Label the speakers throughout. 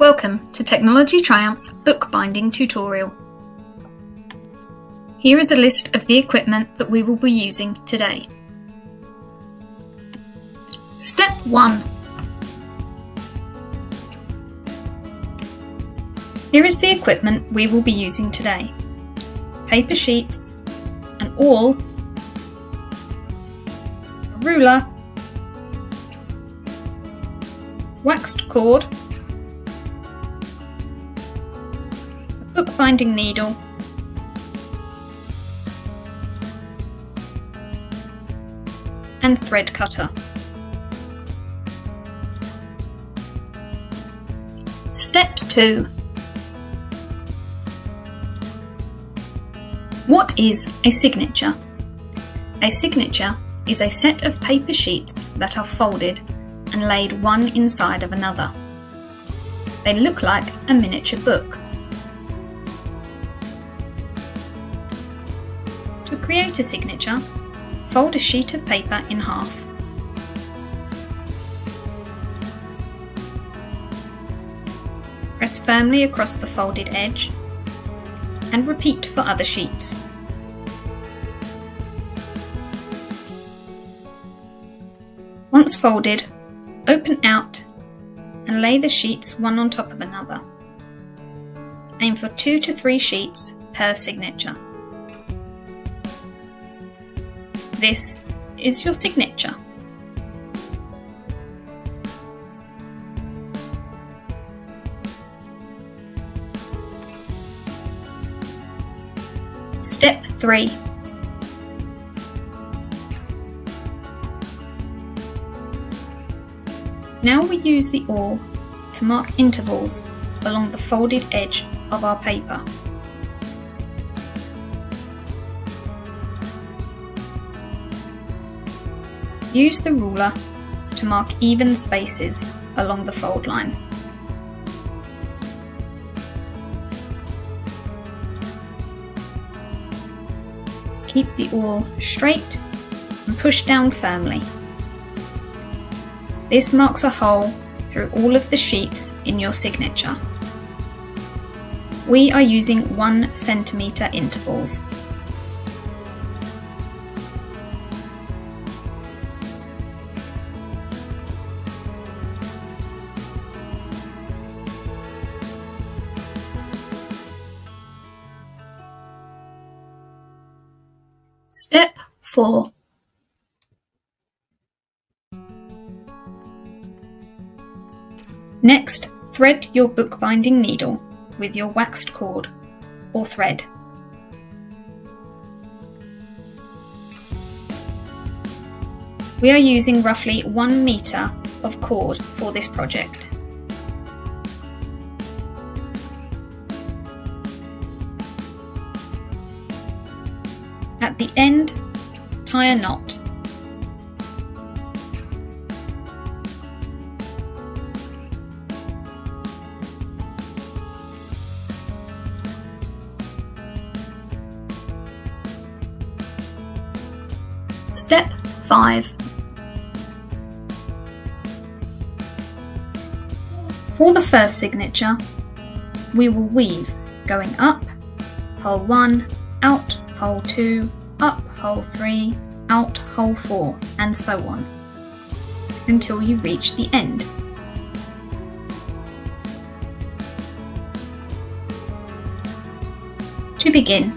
Speaker 1: Welcome to Technology Triumph's bookbinding tutorial. Here is a list of the equipment that we will be using today. Step 1. Here is the equipment we will be using today. Paper sheets, an awl, a ruler, waxed cord, a bookbinding needle, and thread cutter. Step 2. What is a signature? A signature is a set of paper sheets that are folded and laid one inside of another. They look like a miniature book. To create a signature, fold a sheet of paper in half. Press firmly across the folded edge and repeat for other sheets. Once folded, open out and lay the sheets one on top of another. Aim for 2 to 3 sheets per signature. This is your signature. Step 3. Now we use the awl to mark intervals along the folded edge of our paper. Use the ruler to mark even spaces along the fold line. Keep the awl straight and push down firmly. This marks a hole through all of the sheets in your signature. We are using 1 centimetre intervals. Step 4. Next, thread your bookbinding needle with your waxed cord or thread. We are using roughly 1 metre of cord for this project. At the end, tie a knot. Step 5. For the first signature, we will weave going up, hole 1, out, hole 2, up, hole 3, out, hole 4, and so on, until you reach the end. To begin,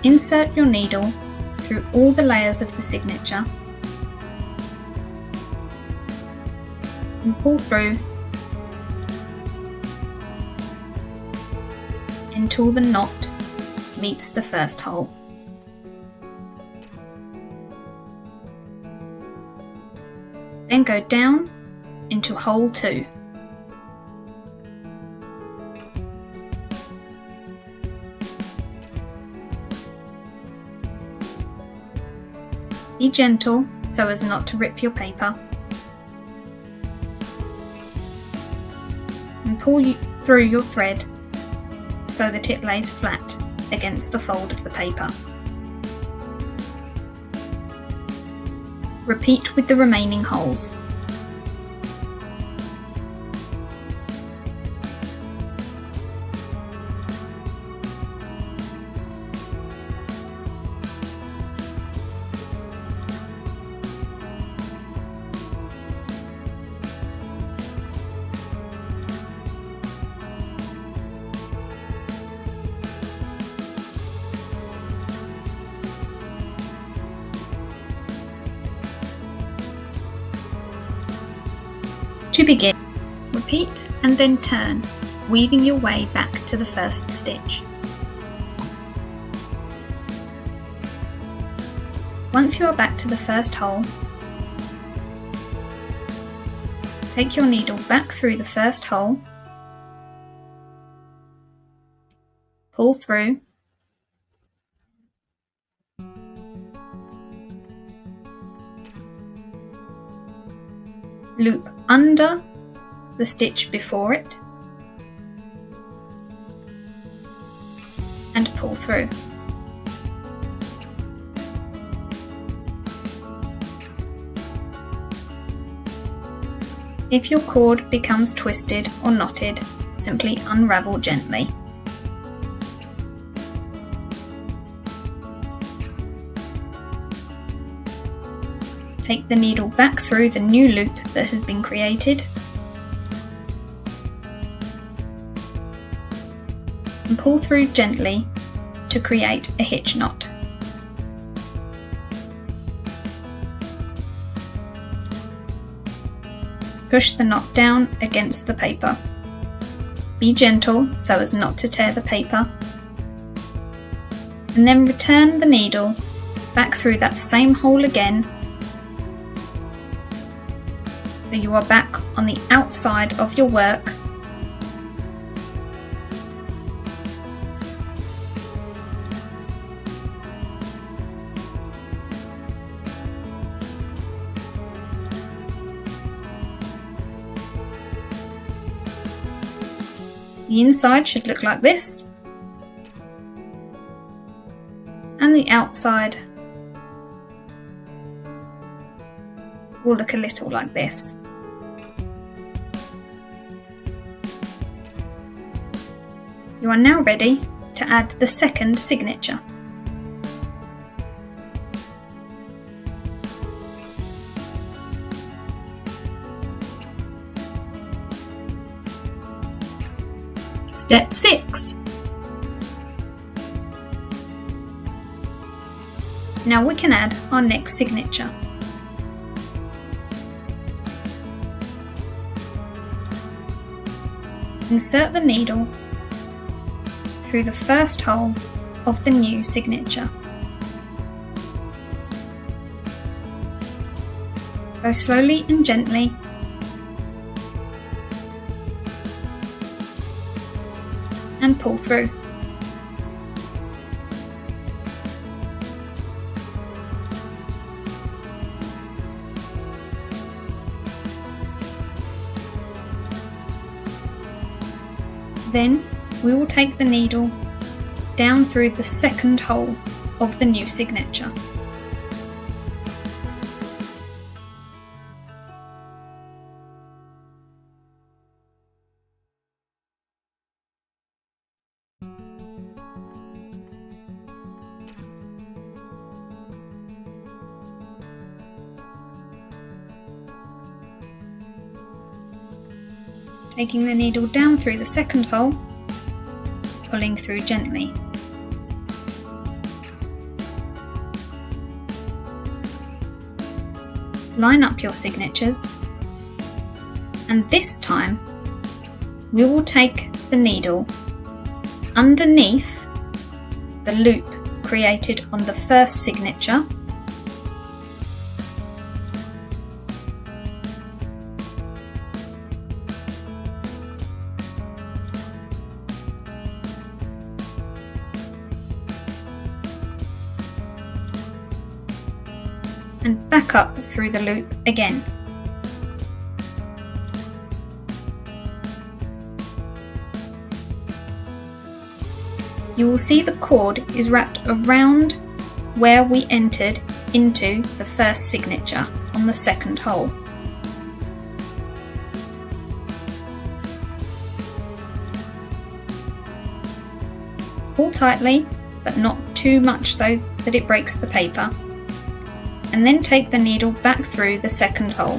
Speaker 1: insert your needle through all the layers of the signature and pull through until the knot meets the first hole. Then go down into hole 2. Be gentle so as not to rip your paper, and pull through your thread so that it lays flat against the fold of the paper. Repeat with the remaining holes. To begin, repeat and then turn, weaving your way back to the first stitch. Once you are back to the first hole, take your needle back through the first hole, pull through, loop under the stitch before it, and pull through. If your cord becomes twisted or knotted, simply unravel gently. Take the needle back through the new loop that has been created and pull through gently to create a hitch knot. Push the knot down against the paper. Be gentle so as not to tear the paper, and then return the needle back through that same hole again, so you are back on the outside of your work. The inside should look like this, and the outside will look a little like this. You are now ready to add the second signature. Step 6. Now we can add our next signature. Insert the needle through the first hole of the new signature. Go slowly and gently, and pull through. Then we will take the needle down through the second hole of the new signature. Taking the needle down through the second hole, pulling through gently. Line up your signatures, and this time we will take the needle underneath the loop created on the first signature, and back up through the loop again. You will see the cord is wrapped around where we entered into the first signature on the second hole. Pull tightly, but not too much so that it breaks the paper, and then take the needle back through the second hole.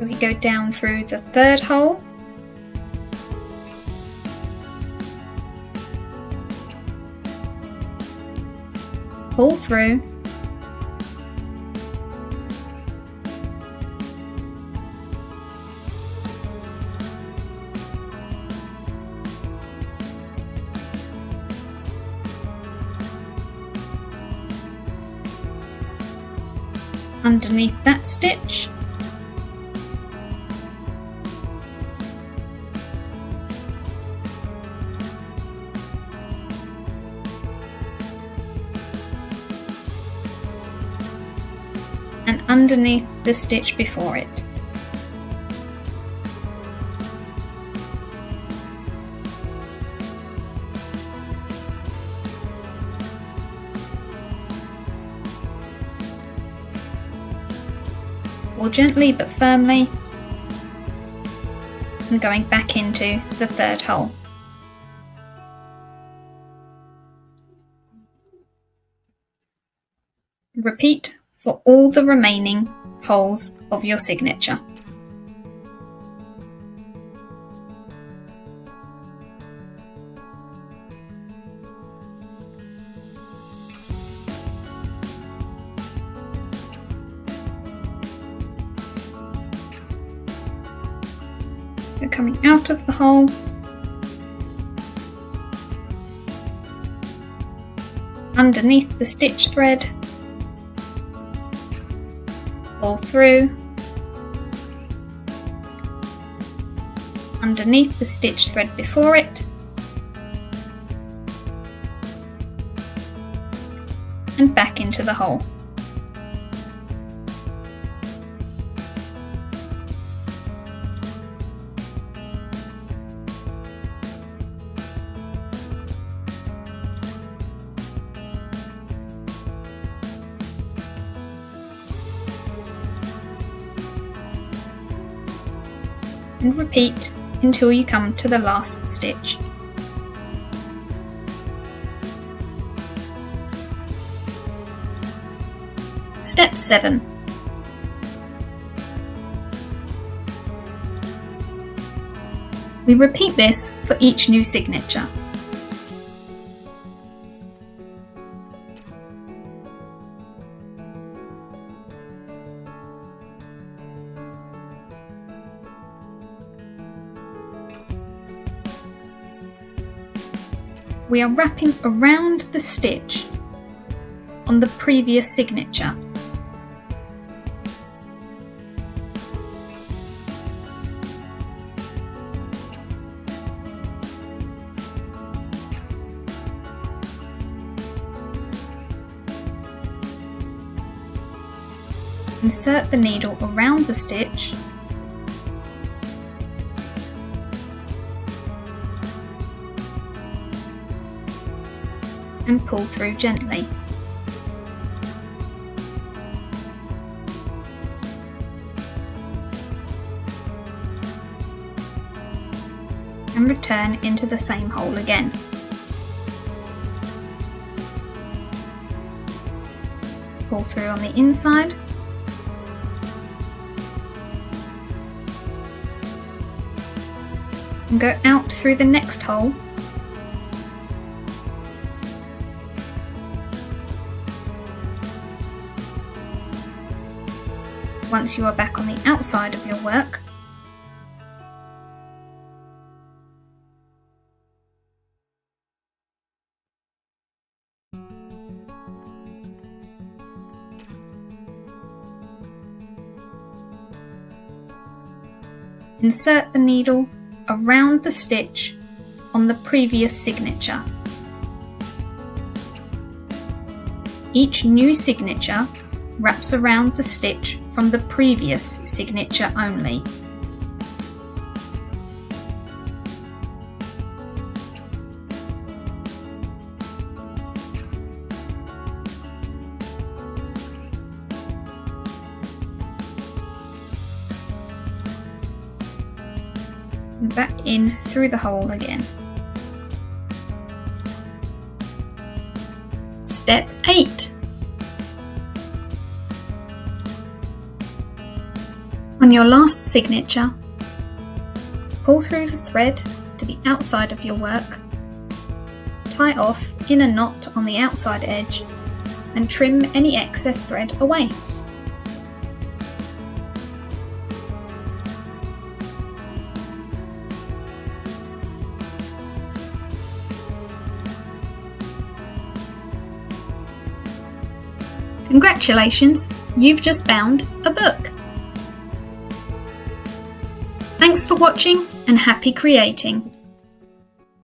Speaker 1: So we go down through the third hole, pull through, underneath that stitch, and underneath the stitch before it. Or gently but firmly, and going back into the third hole. Repeat for all the remaining holes of your signature. So coming out of the hole, underneath the stitch thread, pull through, underneath the stitch thread before it, and back into the hole. And repeat until you come to the last stitch. Step 7. We repeat this for each new signature. We are wrapping around the stitch on the previous signature. Insert the needle around the stitch and pull through gently. And return into the same hole again. Pull through on the inside and go out through the next hole once you are back on the outside of your work. Insert the needle around the stitch on the previous signature. Each new signature wraps around the stitch from the previous signature only. And back in through the hole again. Step 8. On your last signature, pull through the thread to the outside of your work, tie off in a knot on the outside edge, and trim any excess thread away. Congratulations, you've just bound a book! Thanks for watching and happy creating!